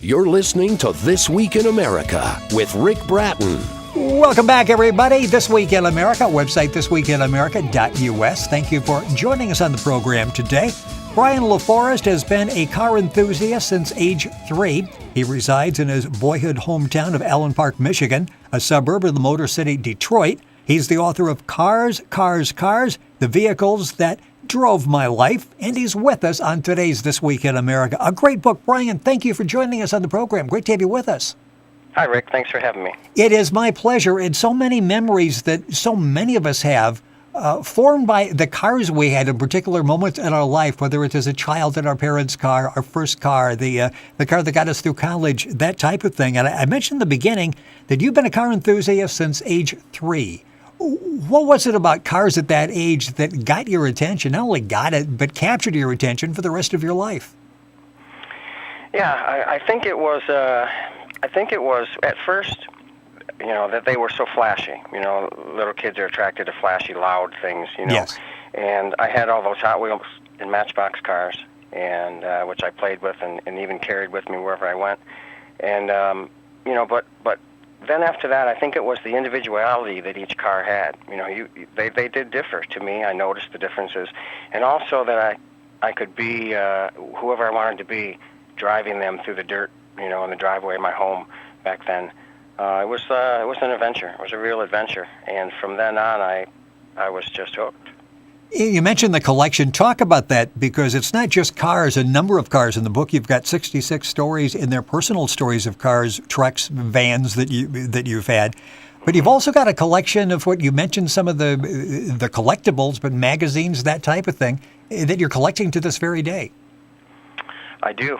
You're listening to This Week in America with Rick Bratton. Welcome back, everybody. This Week in America, website thisweekinamerica.us. Thank you for joining us on the program today. Brian LaForest has been a car enthusiast since age 3. He resides in his boyhood hometown of Allen Park, Michigan, a suburb of the Motor City, Detroit. He's the author of Cars, Cars, Cars, the Vehicles That Drove My Life, and he's with us on today's This Week in America. A great book. Brian, thank you for joining us on the program. Great to have you with us. Hi, Rick. Thanks for having me. It is my pleasure. And so many memories that so many of us have formed by the cars we had in particular moments in our life, whether it's as a child in our parents' car, our first car, the car that got us through college, that type of thing. And I mentioned in the beginning that you've been a car enthusiast since age 3. What was it about cars at that age that got your attention? Not only got it, but captured your attention for the rest of your life? Yeah, I think it was. I think it was at first, that they were so flashy. Little kids are attracted to flashy, loud things. Yes. And I had all those Hot Wheels and Matchbox cars, and which I played with and even carried with me wherever I went. And but then after that, I think it was the individuality that each car had. They did differ to me. I noticed the differences, and also that I could be whoever I wanted to be, driving them through the dirt, in the driveway of my home back then. It was an adventure. It was a real adventure, and from then on, I was just hooked. You mentioned the collection. Talk about that, because it's not just cars, a number of cars in the book. You've got 66 stories in there, personal stories of cars, trucks, vans that you've had. But you've also got a collection of what you mentioned, some of the collectibles, but magazines, that type of thing, that you're collecting to this very day. I do.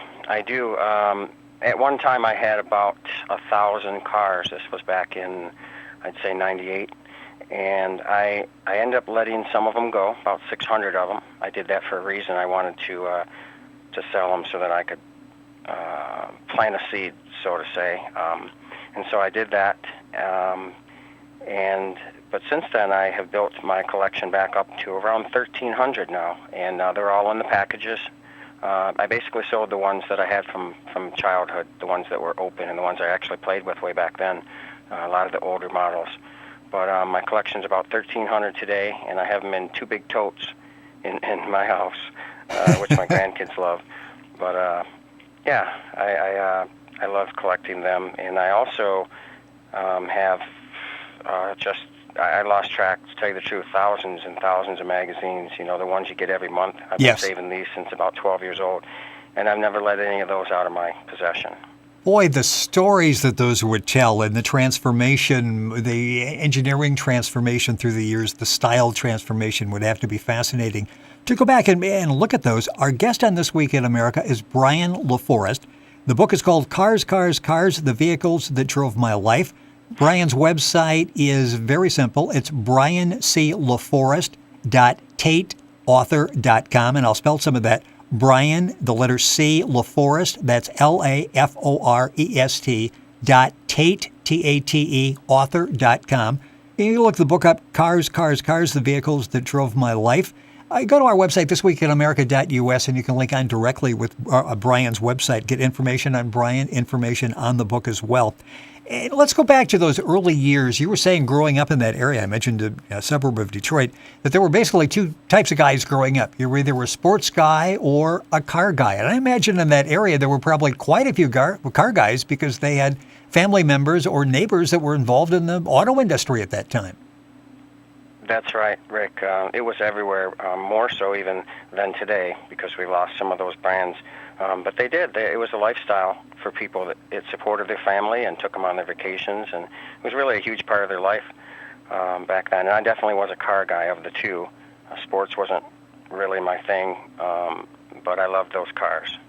At one time, I had about 1,000 cars. This was back in, I'd say, 98. And I ended up letting some of them go, about 600 of them. I did that for a reason. I wanted to sell them so that I could plant a seed, so to say. And so I did that. But since then, I have built my collection back up to around 1,300 now, and they're all in the packages. I basically sold the ones that I had from childhood, the ones that were open and the ones I actually played with way back then, a lot of the older models. But my collection's about 1,300 today, and I have them in 2 big totes in my house, which my grandkids love. But I love collecting them, and I also have I lost track, to tell you the truth, thousands and thousands of magazines. The ones you get every month. I've been saving these since about 12 years old, and I've never let any of those out of my possession. Boy, the stories that those would tell, and the transformation, the engineering transformation through the years, the style transformation would have to be fascinating. To go back and look at those, our guest on This Week in America is Brian LaForest. The book is called Cars, Cars, Cars, the Vehicles That Drove My Life. Brian's website is very simple. It's brianclaforest.tateauthor.com, and I'll spell some of that. Brian, the letter C, LaForest, that's LaForest, Tate, Tate, author.com. And you look the book up, Cars, Cars, Cars, the Vehicles That Drove My Life. Go to our website, thisweekinamerica.us, and you can link on directly with Brian's website, get information on Brian, information on the book as well. And let's go back to those early years. You were saying growing up in that area, I mentioned a suburb of Detroit, that there were basically 2 types of guys growing up. You were either a sports guy or a car guy. And I imagine in that area there were probably quite a few car guys, because they had family members or neighbors that were involved in the auto industry at that time. That's right, Rick. It was everywhere, more so even than today, because we lost some of those brands. But they did. It was a lifestyle for people. It supported their family and took them on their vacations, and it was really a huge part of their life back then. And I definitely was a car guy of the 2. Sports wasn't really my thing, but I loved those cars.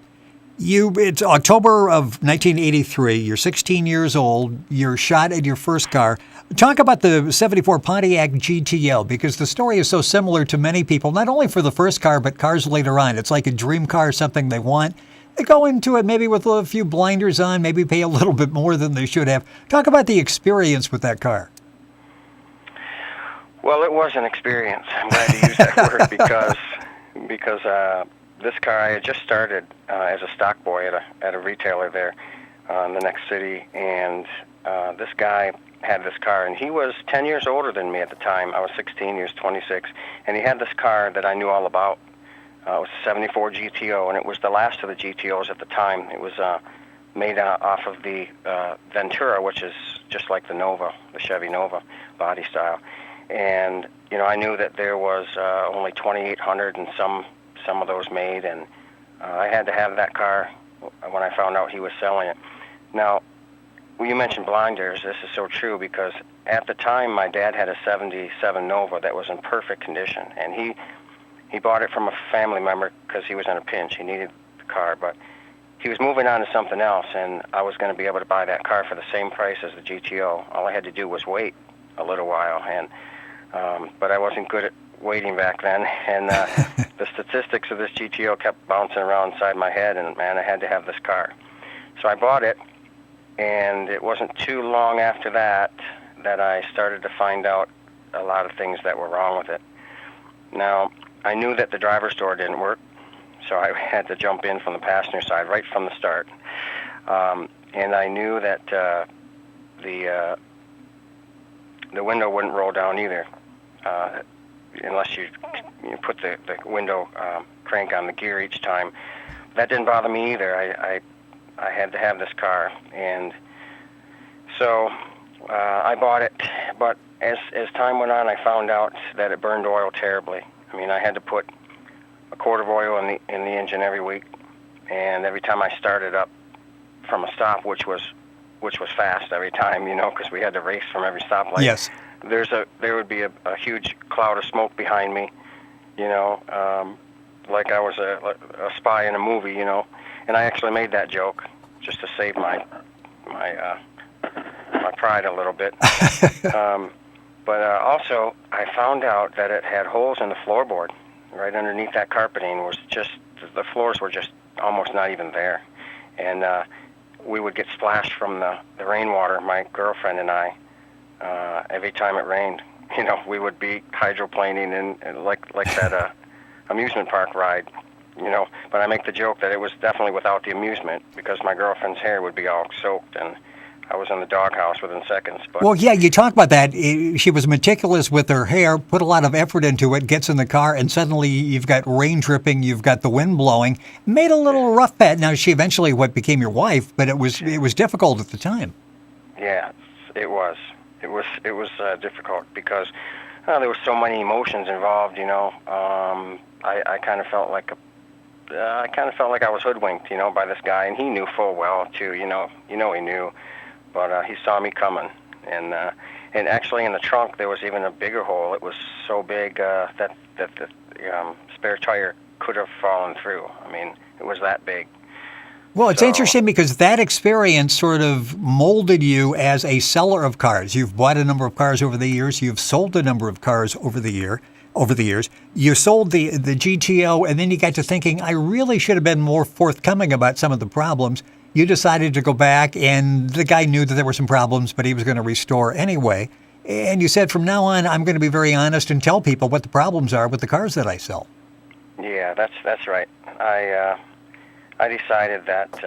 It's October of 1983. You're 16 years old. You're shot at your first car. Talk about the 74 Pontiac GTL, because the story is so similar to many people, not only for the first car, but cars later on. It's like a dream car, something they want. They go into it maybe with a few blinders on, maybe pay a little bit more than they should have. Talk about the experience with that car. Well, it was an experience. I'm glad you used that word because this car, I had just started as a stock boy at a retailer there, in the next city, and this guy had this car, and he was 10 years older than me at the time. I was 16, he was 26, and he had this car that I knew all about. It was a 74 GTO, and it was the last of the GTOs at the time. It was made off of the Ventura, which is just like the Nova, the Chevy Nova body style. And, you know, I knew that there was only 2,800 and some of those made, and I had to have that car when I found out he was selling it. Now, you mentioned blinders. This is so true because at the time my dad had a 77 Nova that was in perfect condition, and he bought it from a family member because he was in a pinch. He needed the car, but he was moving on to something else, and I was going to be able to buy that car for the same price as the GTO. All I had to do was wait a little while, and but I wasn't good at waiting back then, and the statistics of this GTO kept bouncing around inside my head, and man, I had to have this car. So I bought it, and it wasn't too long after that that I started to find out a lot of things that were wrong with it. Now, I knew that the driver's door didn't work, so I had to jump in from the passenger side right from the start. And I knew that the window wouldn't roll down either, unless you put the window crank on the gear each time. That didn't bother me either. I had to have this car, and so I bought it. But as time went on, I found out that it burned oil terribly. I mean, I had to put a quart of oil in the engine every week, and every time I started up from a stop, which was fast every time, you know, because we had to race from every stoplight. Yes. There would be a huge cloud of smoke behind me, you know, like I was a spy in a movie, you know. And I actually made that joke just to save my pride a little bit. But also, I found out that it had holes in the floorboard. Right underneath that carpeting was just, the floors were just almost not even there. And we would get splashed from the rainwater, my girlfriend and I, every time it rained. You know, we would be hydroplaning and like that amusement park ride, you know. But I make the joke that it was definitely without the amusement because my girlfriend's hair would be all soaked, and I was in the doghouse within seconds. But well, yeah, you talk about that. She was meticulous with her hair, put a lot of effort into it, gets in the car, and suddenly you've got rain dripping, you've got the wind blowing. Made a little rough patch. Now, she eventually became your wife, but it was difficult at the time. Yeah, it was. It was difficult because there was so many emotions involved. You know, I kind of felt like I was hoodwinked, you know, by this guy, and he knew full well too. You know, he knew. But he saw me coming, and actually in the trunk there was even a bigger hole. It was so big that the spare tire could have fallen through. I mean, it was that big. Well, it's interesting because that experience sort of molded you as a seller of cars. You've bought a number of cars over the years. You've sold a number of cars over the years. You sold the GTO, and then you got to thinking, I really should have been more forthcoming about some of the problems. You decided to go back, and the guy knew that there were some problems, but he was going to restore anyway. And you said, from now on, I'm going to be very honest and tell people what the problems are with the cars that I sell. Yeah, that's right. I decided that,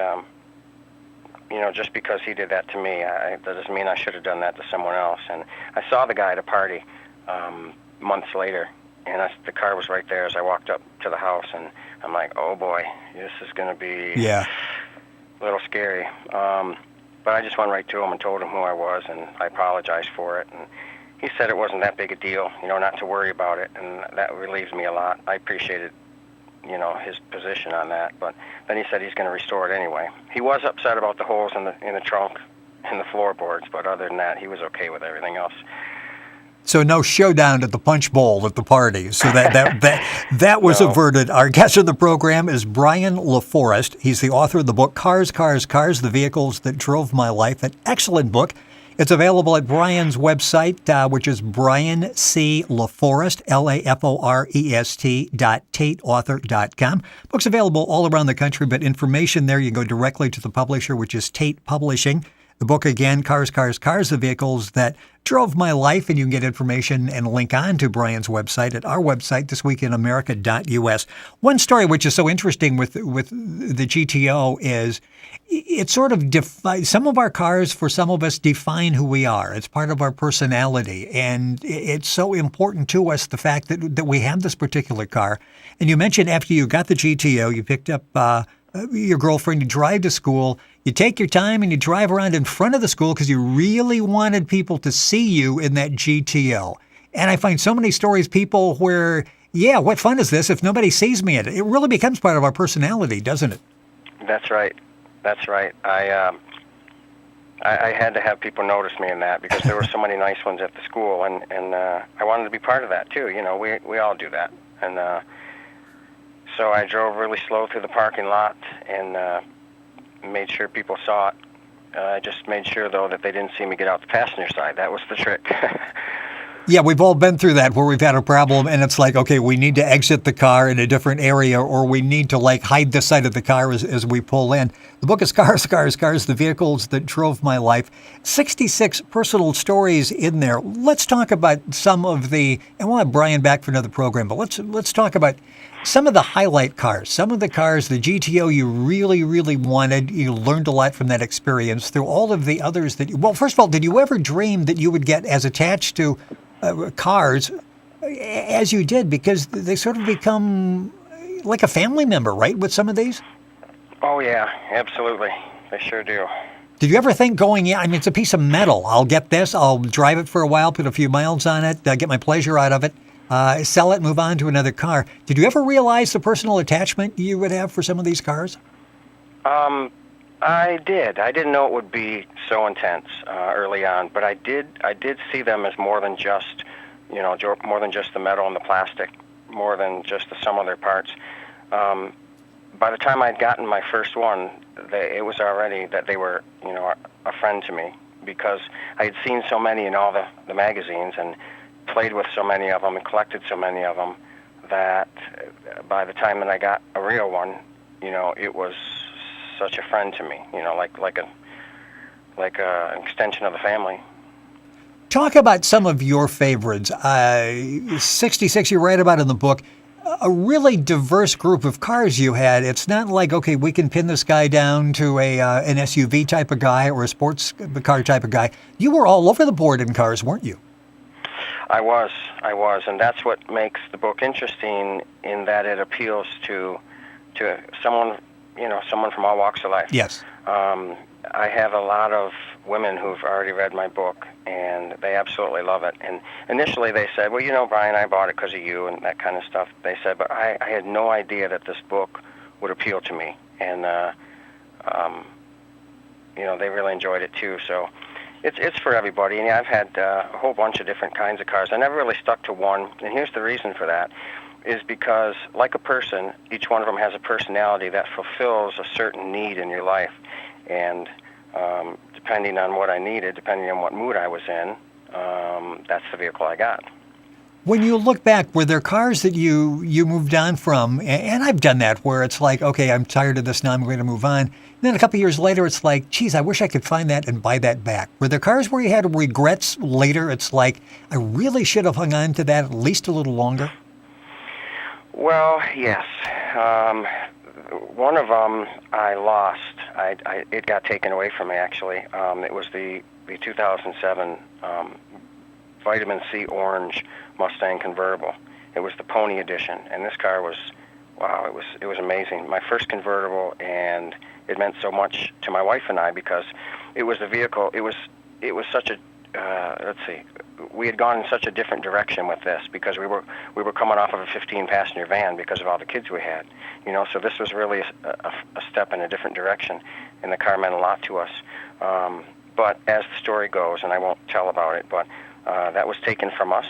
you know, just because he did that to me, that doesn't mean I should have done that to someone else. And I saw the guy at a party months later, and the car was right there as I walked up to the house, and I'm like, oh boy, this is going to be... Yeah. A little scary, but I just went right to him and told him who I was, and I apologized for it. And he said it wasn't that big a deal, you know, not to worry about it, and that relieves me a lot. I appreciated, you know, his position on that. But then he said he's going to restore it anyway. He was upset about the holes in the trunk and the floorboards, but other than that, he was okay with everything else. So no showdown at the punch bowl at the party. So that was averted. Our guest on the program is Brian LaForest. He's the author of the book Cars, Cars, Cars, The Vehicles That Drove My Life. An excellent book. It's available at Brian's website, which is Brian C. LaForest, LaForest.TateAuthor.com. Book's available all around the country, but information there, you go directly to the publisher, which is Tate Publishing. The book again, Cars, Cars, Cars, the vehicles that drove my life, and you can get information and link on to Brian's website at our website, thisweekinamerica.us. One story which is so interesting with the GTO is it sort of some of our cars, for some of us, define who we are. It's part of our personality, and it's so important to us, the fact that we have this particular car. And you mentioned after you got the GTO, you picked up your girlfriend, you drive to school, you take your time and you drive around in front of the school because you really wanted people to see you in that GTO. And I find so many stories, people where, yeah, what fun is this if nobody sees me in it? It really becomes part of our personality, doesn't it? That's right. That's right. I had to have people notice me in that because there were so many nice ones at the school, and I wanted to be part of that too. You know, we all do that. And so I drove really slow through the parking lot and made sure people saw it. I just made sure, though, that they didn't see me get out the passenger side. That was the trick. Yeah, we've all been through that where we've had a problem and it's like, okay, we need to exit the car in a different area, or we need to like hide this side of the car as we pull in. The book is Cars, Cars, Cars, the vehicles that drove my life. 66 personal stories in there. Let's talk about some of the, and we'll have Brian back for another program, but let's talk about some of the highlight cars, some of the cars, the GTO you really, really wanted. You learned a lot from that experience. Through all of the others that, well, first of all, did you ever dream that you would get as attached to cars as you did? Because they sort of become like a family member, right, with some of these? Oh, yeah, absolutely. They sure do. Did you ever think going, yeah, I mean, it's a piece of metal. I'll get this, I'll drive it for a while, put a few miles on it, get my pleasure out of it, sell it, move on to another car. Did you ever realize the personal attachment you would have for some of these cars? I did. I didn't know it would be so intense early on, but I did see them as more than just, more than just the metal and the plastic, more than just the sum of their parts. By the time I'd gotten my first one, it was already that they were, a friend to me, because I had seen so many in all the magazines and played with so many of them and collected so many of them that by the time that I got a real one, it was such a friend to me, like an extension of the family. Talk about some of your favorites. 66 you write about in the book. A really diverse group of cars you had. It's not like, okay, we can pin this guy down to an SUV type of guy or a sports car type of guy. You were all over the board in cars, weren't you? I was, and that's what makes the book interesting, in that it appeals to someone from all walks of life. Yes. I have a lot of women who've already read my book, and they absolutely love it. And initially they said, well, Brian, I bought it because of you and that kind of stuff. They said, but I had no idea that this book would appeal to me. And, they really enjoyed it too. So it's for everybody. And I've had a whole bunch of different kinds of cars. I never really stuck to one, and here's the reason for that. Is because, like a person, each one of them has a personality that fulfills a certain need in your life. And depending on what I needed, depending on what mood I was in, that's the vehicle I got. When you look back, were there cars that you moved on from? And I've done that, where it's like, okay, I'm tired of this now, I'm going to move on. And then a couple of years later, it's like, geez, I wish I could find that and buy that back. Were there cars where you had regrets later? It's like, I really should have hung on to that at least a little longer? Well, yes. One of them I lost. It got taken away from me, actually. It was the 2007 Vitamin C Orange Mustang convertible. It was the Pony Edition, and this car was, wow, it was amazing. My first convertible, and it meant so much to my wife and I because it was the vehicle. It was such a we had gone in such a different direction with this because we were coming off of a 15-passenger van because of all the kids we had, so this was really a step in a different direction, and the car meant a lot to us. But as the story goes, and I won't tell about it, but that was taken from us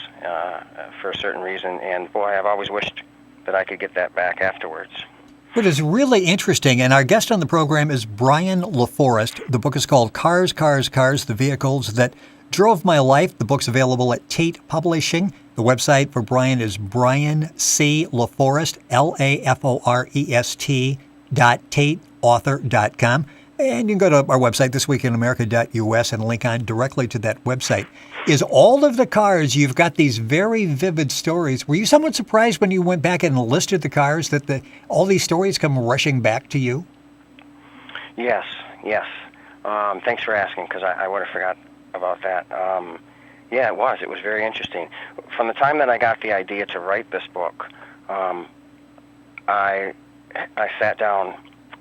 for a certain reason, and boy, I've always wished that I could get that back afterwards. It is really interesting, and our guest on the program is Brian LaForest. The book is called Cars, Cars, Cars, the vehicles that drove my life. The book's available at Tate Publishing. The website for Brian is Brian C. LaForest, LaForest.tateauthor.com. And you can go to our website, thisweekinamerica.us, and link on directly to that website. Is all of the cars, you've got these very vivid stories. Were you somewhat surprised when you went back and listed the cars that all these stories come rushing back to you? Yes. Thanks for asking, because I would have forgot about that. Yeah, it was. It was very interesting. From the time that I got the idea to write this book, I sat down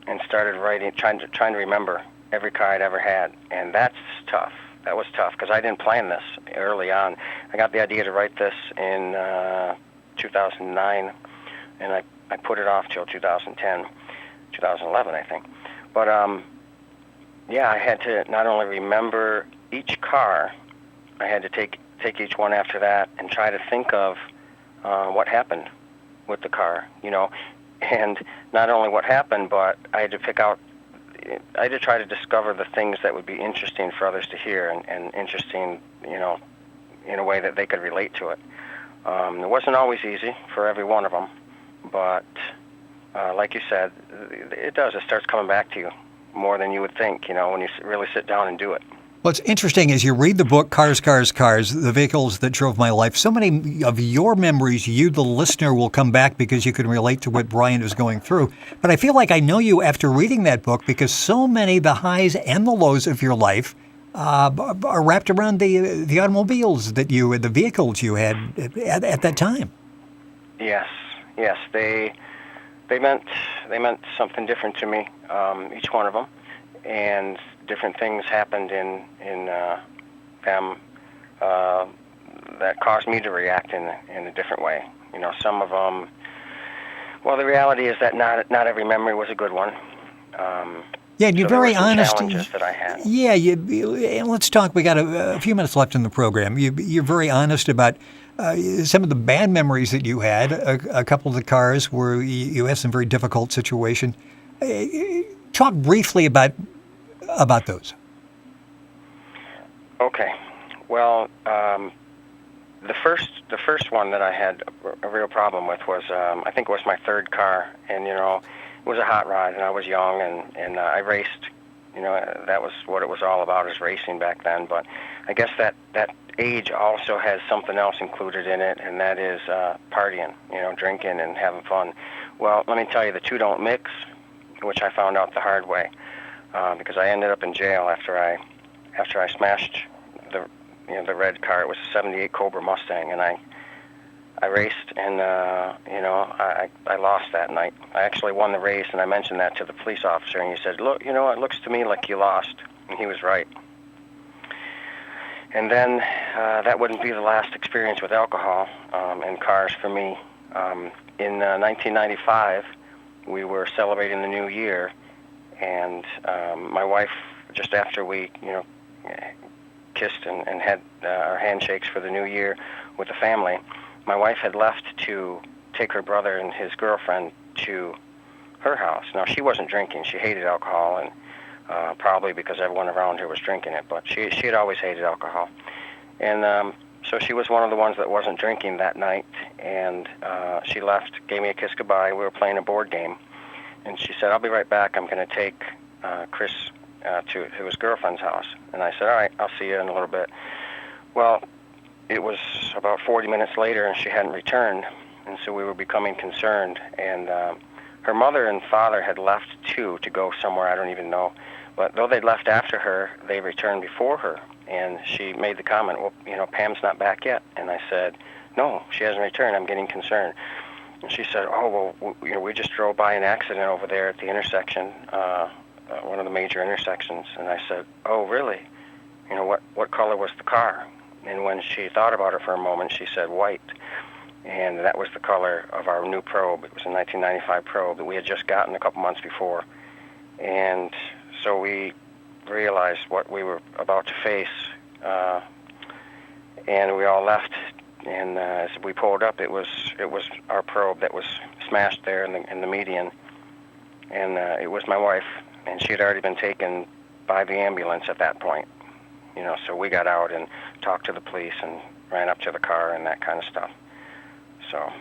and started writing, trying to remember every car I'd ever had, and that's tough. That was tough because I didn't plan this early on. I got the idea to write this in 2009, and I put it off till 2010, 2011, I think. But yeah, I had to not only remember each car, I had to take each one after that and try to think of what happened with the car, and not only what happened, but I had to try to discover the things that would be interesting for others to hear and interesting, in a way that they could relate to it. It wasn't always easy for every one of them, but like you said, it does. It starts coming back to you more than you would think, when you really sit down and do it. What's interesting is you read the book, Cars, Cars, Cars, The Vehicles That Drove My Life. So many of your memories, you, the listener, will come back because you can relate to what Brian is going through. But I feel like I know you after reading that book because so many, the highs and the lows of your life are wrapped around the automobiles the vehicles you had at that time. Yes, they meant something different to me, each one of them, and different things happened in them that caused me to react in a different way. Some of them. Well, the reality is that not every memory was a good one. Yeah, and you're very honest. Challenges that I had. Yeah, let's talk. We got a few minutes left in the program. You're very honest about some of the bad memories that you had. A couple of the cars where you had some very difficult situation. Talk briefly about those. Okay. Well, the first one that I had a real problem with was I think it was my third car, and it was a hot rod, and I was young, and I raced. That was what it was all about, is racing back then. But I guess that age also has something else included in it, and that is partying, drinking and having fun. Well, let me tell you, the two don't mix, which I found out the hard way, because I ended up in jail after I smashed the red car. It was a '78 Cobra Mustang, and I raced, and I lost that night. I actually won the race, and I mentioned that to the police officer, and he said, "Look, it looks to me like you lost," and he was right. And then that wouldn't be the last experience with alcohol and cars for me. In 1995, we were celebrating the new year, and my wife, just after we, kissed and had our handshakes for the new year with the family, my wife had left to take her brother and his girlfriend to her house. Now, she wasn't drinking. She hated alcohol, and probably because everyone around her was drinking it, but she had always hated alcohol. And so she was one of the ones that wasn't drinking that night, and she left, gave me a kiss goodbye. We were playing a board game, and she said, "I'll be right back. I'm going to take Chris to his girlfriend's house." And I said, "All right, I'll see you in a little bit." Well, it was about 40 minutes later, and she hadn't returned, and so we were becoming concerned. And her mother and father had left, too, to go somewhere, I don't even know. But though they'd left after her, they returned before her. And she made the comment, "Well, Pam's not back yet." And I said, "No, she hasn't returned. I'm getting concerned." And she said, "Oh, well, we just drove by an accident over there at the intersection, one of the major intersections." And I said, "Oh, really? What color was the car?" And when she thought about it for a moment, she said white. And that was the color of our new Probe. It was a 1995 Probe that we had just gotten a couple months before. And so we realized what we were about to face, and we all left. And as we pulled up, it was our Probe that was smashed there in the median. And it was my wife, and she had already been taken by the ambulance at that point. So we got out and talked to the police and ran up to the car and that kind of stuff. So.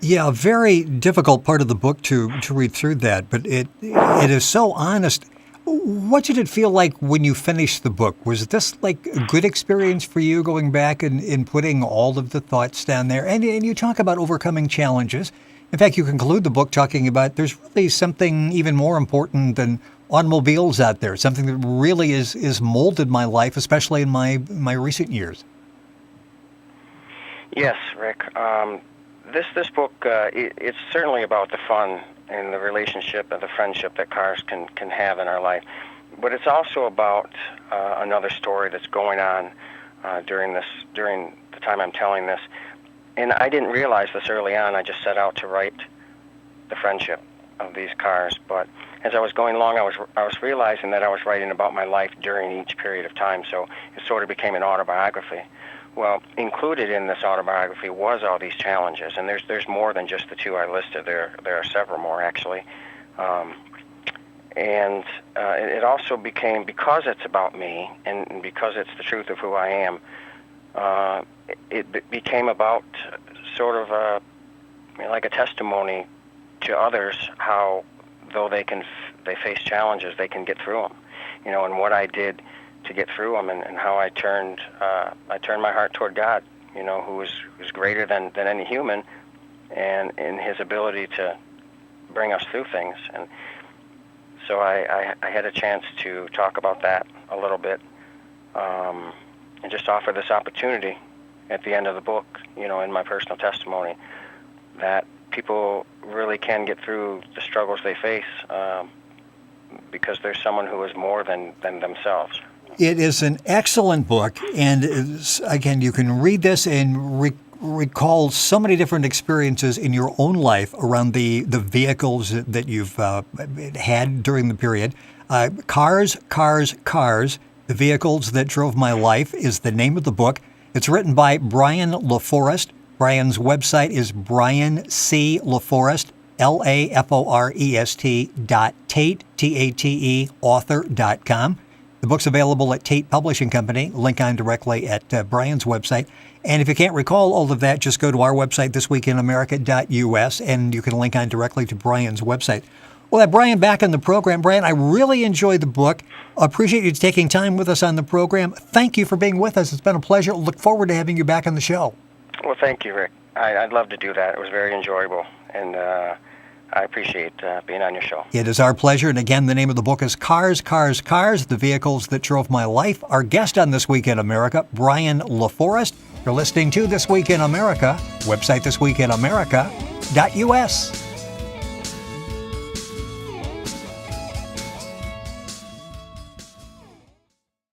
Yeah, a very difficult part of the book to read through that, but it is so honest. What did it feel like when you finished the book? Was this like a good experience for you going back and putting all of the thoughts down there? And you talk about overcoming challenges. In fact, you conclude the book talking about there's really something even more important than automobiles out there, something that really is molded my life, especially in my recent years. Yes, Rick. This book, it's certainly about the fun and the relationship and the friendship that cars can have in our life. But it's also about another story that's going on during the time I'm telling this. And I didn't realize this early on. I just set out to write the friendship of these cars. But as I was going along, I was realizing that I was writing about my life during each period of time. So it sort of became an autobiography. Well, included in this autobiography was all these challenges, and there's more than just the two I listed. There are several more, actually. And it also became, because it's about me and because it's the truth of who I am, it became about sort of like a testimony to others how, though they face challenges, they can get through them, and what I did to get through them, and how I turned my heart toward God, who's greater than any human, and in His ability to bring us through things. And so I had a chance to talk about that a little bit, and just offer this opportunity at the end of the book, in my personal testimony, that people really can get through the struggles they face because there's someone who is more than themselves. It is an excellent book, and again, you can read this and recall so many different experiences in your own life around the vehicles that you've had during the period. Cars, The Vehicles That Drove My Life is the name of the book. It's written by Brian LaForest. Brian's website is Brian C. LaForest, LaForest.Tate, Tate, author.com. The book's available at Tate Publishing Company, link on directly at Brian's website. And if you can't recall all of that, just go to our website, thisweekinamerica.us, and you can link on directly to Brian's website. Well, have Brian back on the program. Brian, I really enjoyed the book. Appreciate you taking time with us on the program. Thank you for being with us. It's been a pleasure. Look forward to having you back on the show. Well, thank you, Rick. I'd love to do that. It was very enjoyable, and I appreciate being on your show. It is our pleasure. And again, the name of the book is Cars, The Vehicles That Drove My Life. Our guest on This Week in America, Brian LaForest. You're listening to This Week in America, website thisweekinamerica.us.